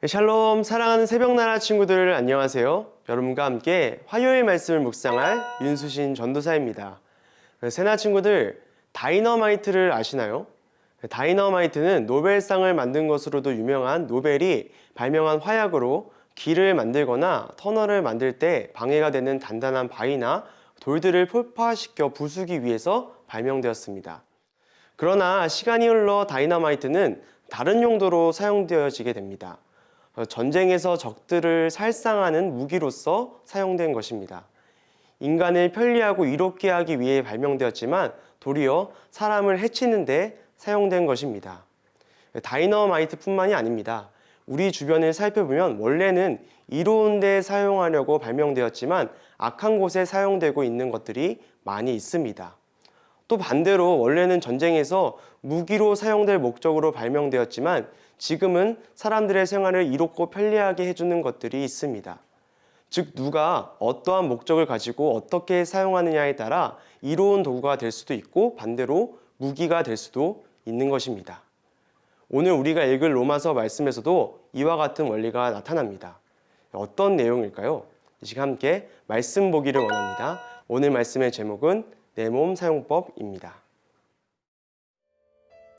샬롬, 사랑하는 새벽나라 친구들 안녕하세요. 여러분과 함께 화요일 말씀을 묵상할 윤수신 전도사입니다. 새나 친구들, 다이너마이트를 아시나요? 다이너마이트는 노벨상을 만든 것으로도 유명한 노벨이 발명한 화약으로 길을 만들거나 터널을 만들 때 방해가 되는 단단한 바위나 돌들을 폭파시켜 부수기 위해서 발명되었습니다. 그러나 시간이 흘러 다이너마이트는 다른 용도로 사용되어지게 됩니다. 전쟁에서 적들을 살상하는 무기로서 사용된 것입니다. 인간을 편리하고 이롭게 하기 위해 발명되었지만 도리어 사람을 해치는 데 사용된 것입니다. 다이너마이트뿐만이 아닙니다. 우리 주변을 살펴보면 원래는 이로운 데 사용하려고 발명되었지만 악한 곳에 사용되고 있는 것들이 많이 있습니다. 또 반대로 원래는 전쟁에서 무기로 사용될 목적으로 발명되었지만 지금은 사람들의 생활을 이롭고 편리하게 해주는 것들이 있습니다. 즉 누가 어떠한 목적을 가지고 어떻게 사용하느냐에 따라 이로운 도구가 될 수도 있고 반대로 무기가 될 수도 있는 것입니다. 오늘 우리가 읽을 로마서 말씀에서도 이와 같은 원리가 나타납니다. 어떤 내용일까요? 이 시간 함께 말씀 보기를 원합니다. 오늘 말씀의 제목은 내 몸 사용법입니다.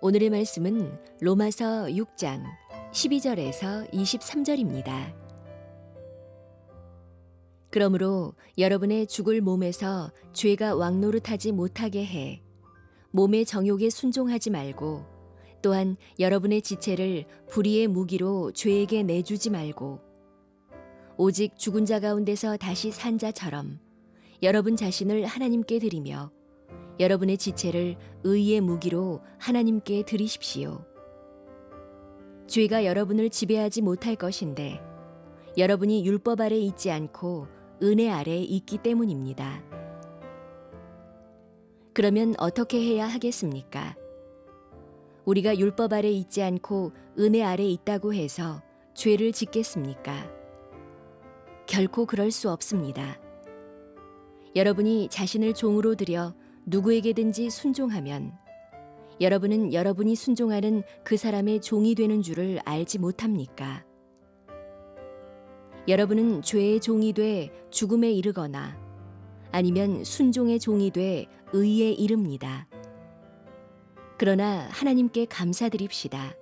오늘의 말씀은 로마서 6장 12절에서 23절입니다. 그러므로 여러분의 죽을 몸에서 죄가 왕노릇하지 못하게 해 몸의 정욕에 순종하지 말고 또한 여러분의 지체를 불의의 무기로 죄에게 내주지 말고 오직 죽은 자 가운데서 다시 산 자처럼 여러분 자신을 하나님께 드리며 여러분의 지체를 의의 무기로 하나님께 드리십시오. 죄가 여러분을 지배하지 못할 것인데 여러분이 율법 아래 있지 않고 은혜 아래 있기 때문입니다. 그러면 어떻게 해야 하겠습니까? 우리가 율법 아래 있지 않고 은혜 아래 있다고 해서 죄를 짓겠습니까? 결코 그럴 수 없습니다. 여러분이 자신을 종으로 들여 누구에게든지 순종하면 여러분은 여러분이 순종하는 그 사람의 종이 되는 줄을 알지 못합니까? 여러분은 죄의 종이 돼 죽음에 이르거나 아니면 순종의 종이 돼 의에 이릅니다. 그러나 하나님께 감사드립시다.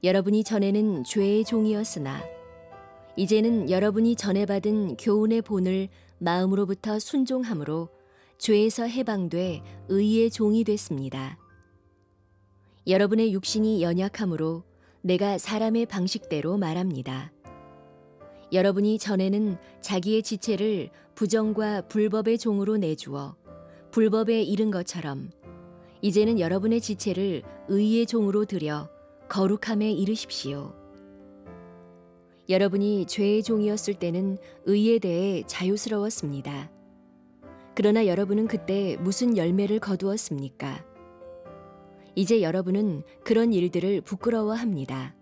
여러분이 전에는 죄의 종이었으나 이제는 여러분이 전에 받은 교훈의 본을 마음으로부터 순종함으로 죄에서 해방돼 의의 종이 됐습니다. 여러분의 육신이 연약함으로 내가 사람의 방식대로 말합니다. 여러분이 전에는 자기의 지체를 부정과 불법의 종으로 내주어 불법에 이른 것처럼 이제는 여러분의 지체를 의의 종으로 들여 거룩함에 이르십시오. 여러분이 죄의 종이었을 때는 의에 대해 자유스러웠습니다. 그러나 여러분은 그때 무슨 열매를 거두었습니까? 이제 여러분은 그런 일들을 부끄러워합니다.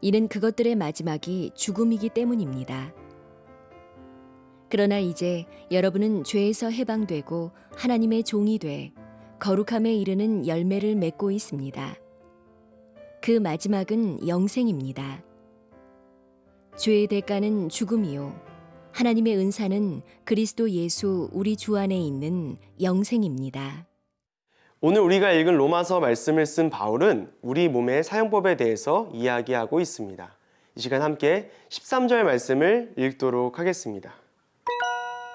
이는 그것들의 마지막이 죽음이기 때문입니다. 그러나 이제 여러분은 죄에서 해방되고 하나님의 종이 돼 거룩함에 이르는 열매를 맺고 있습니다. 그 마지막은 영생입니다. 죄의 대가는 죽음이요 하나님의 은사는 그리스도 예수 우리 주 안에 있는 영생입니다. 오늘 우리가 읽은 로마서 말씀을 쓴 바울은 우리 몸의 사용법에 대해서 이야기하고 있습니다. 이 시간 함께 13절 말씀을 읽도록 하겠습니다.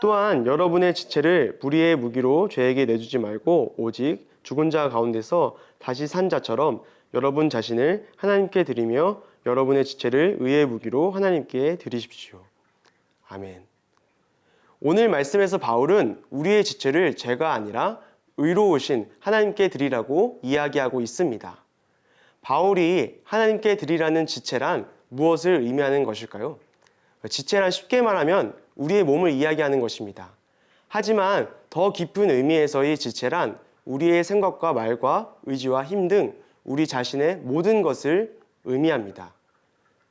또한 여러분의 지체를 불의의 무기로 죄에게 내주지 말고 오직 죽은 자 가운데서 다시 산 자처럼 여러분 자신을 하나님께 드리며 여러분의 지체를 의의 무기로 하나님께 드리십시오. 아멘. 오늘 말씀에서 바울은 우리의 지체를 죄가 아니라 의로우신 하나님께 드리라고 이야기하고 있습니다. 바울이 하나님께 드리라는 지체란 무엇을 의미하는 것일까요? 지체란 쉽게 말하면 우리의 몸을 이야기하는 것입니다. 하지만 더 깊은 의미에서의 지체란 우리의 생각과 말과 의지와 힘 등 우리 자신의 모든 것을 의미합니다.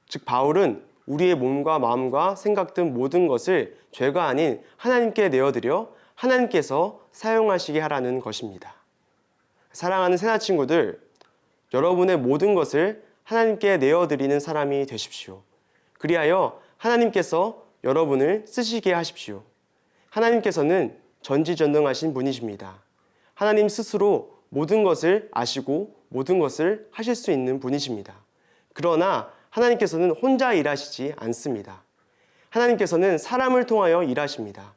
즉 바울은 우리의 몸과 마음과 생각 등 모든 것을 죄가 아닌 하나님께 내어드려 하나님께서 사용하시게 하라는 것입니다. 사랑하는 새나 친구들, 여러분의 모든 것을 하나님께 내어드리는 사람이 되십시오. 그리하여 하나님께서 여러분을 쓰시게 하십시오. 하나님께서는 전지전능하신 분이십니다. 하나님 스스로 모든 것을 아시고 모든 것을 하실 수 있는 분이십니다. 그러나 하나님께서는 혼자 일하시지 않습니다. 하나님께서는 사람을 통하여 일하십니다.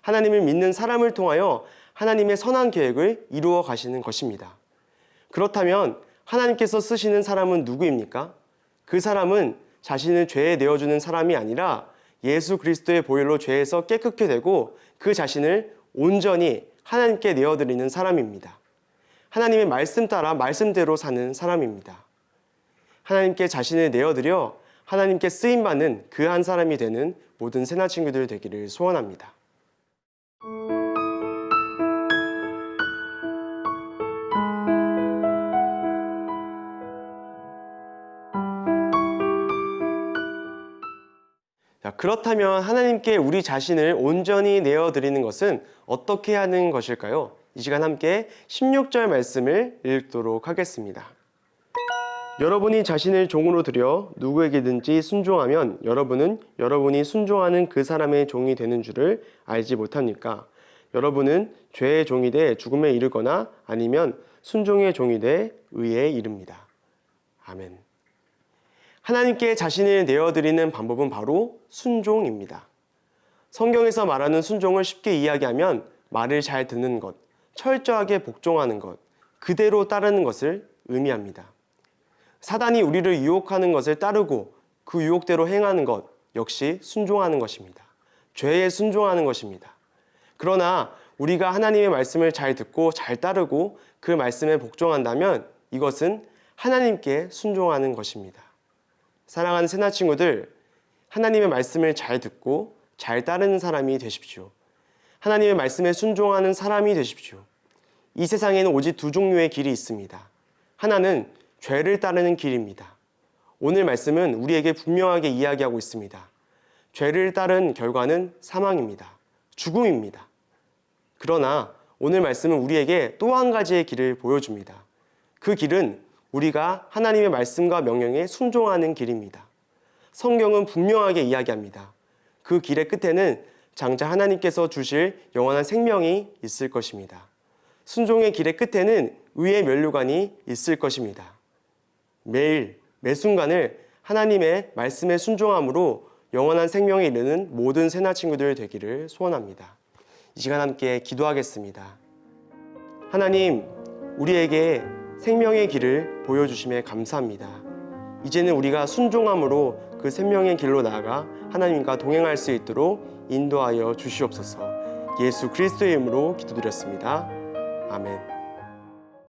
하나님을 믿는 사람을 통하여 하나님의 선한 계획을 이루어 가시는 것입니다. 그렇다면 하나님께서 쓰시는 사람은 누구입니까? 그 사람은 자신을 죄에 내어주는 사람이 아니라 예수 그리스도의 보혈로 죄에서 깨끗게 되고 그 자신을 온전히 하나님께 내어드리는 사람입니다. 하나님의 말씀 따라 말씀대로 사는 사람입니다. 하나님께 자신을 내어드려 하나님께 쓰임받는 그 한 사람이 되는 모든 새나 친구들 되기를 소원합니다. 그렇다면 하나님께 우리 자신을 온전히 내어드리는 것은 어떻게 하는 것일까요? 이 시간 함께 16절 말씀을 읽도록 하겠습니다. 여러분이 자신을 종으로 드려 누구에게든지 순종하면 여러분은 여러분이 순종하는 그 사람의 종이 되는 줄을 알지 못합니까? 여러분은 죄의 종이 돼 죽음에 이르거나 아니면 순종의 종이 돼 의에 이릅니다. 아멘. 하나님께 자신을 내어드리는 방법은 바로 순종입니다. 성경에서 말하는 순종을 쉽게 이야기하면 말을 잘 듣는 것, 철저하게 복종하는 것, 그대로 따르는 것을 의미합니다. 사단이 우리를 유혹하는 것을 따르고 그 유혹대로 행하는 것 역시 순종하는 것입니다. 죄에 순종하는 것입니다. 그러나 우리가 하나님의 말씀을 잘 듣고 잘 따르고 그 말씀에 복종한다면 이것은 하나님께 순종하는 것입니다. 사랑하는 새나 친구들, 하나님의 말씀을 잘 듣고 잘 따르는 사람이 되십시오. 하나님의 말씀에 순종하는 사람이 되십시오. 이 세상에는 오직 두 종류의 길이 있습니다. 하나는 죄를 따르는 길입니다. 오늘 말씀은 우리에게 분명하게 이야기하고 있습니다. 죄를 따른 결과는 사망입니다. 죽음입니다. 그러나 오늘 말씀은 우리에게 또 한 가지의 길을 보여줍니다. 그 길은 우리가 하나님의 말씀과 명령에 순종하는 길입니다. 성경은 분명하게 이야기합니다. 그 길의 끝에는 장차 하나님께서 주실 영원한 생명이 있을 것입니다. 순종의 길의 끝에는 의의 면류관이 있을 것입니다. 매일, 매 순간을 하나님의 말씀에 순종함으로 영원한 생명에 이르는 모든 새나 친구들 되기를 소원합니다. 이 시간 함께 기도하겠습니다. 하나님, 우리에게 생명의 길을 보여주심에 감사합니다. 이제는 우리가 순종함으로 그 생명의 길로 나아가 하나님과 동행할 수 있도록 인도하여 주시옵소서. 예수 그리스도의 이름으로 기도드렸습니다. 아멘.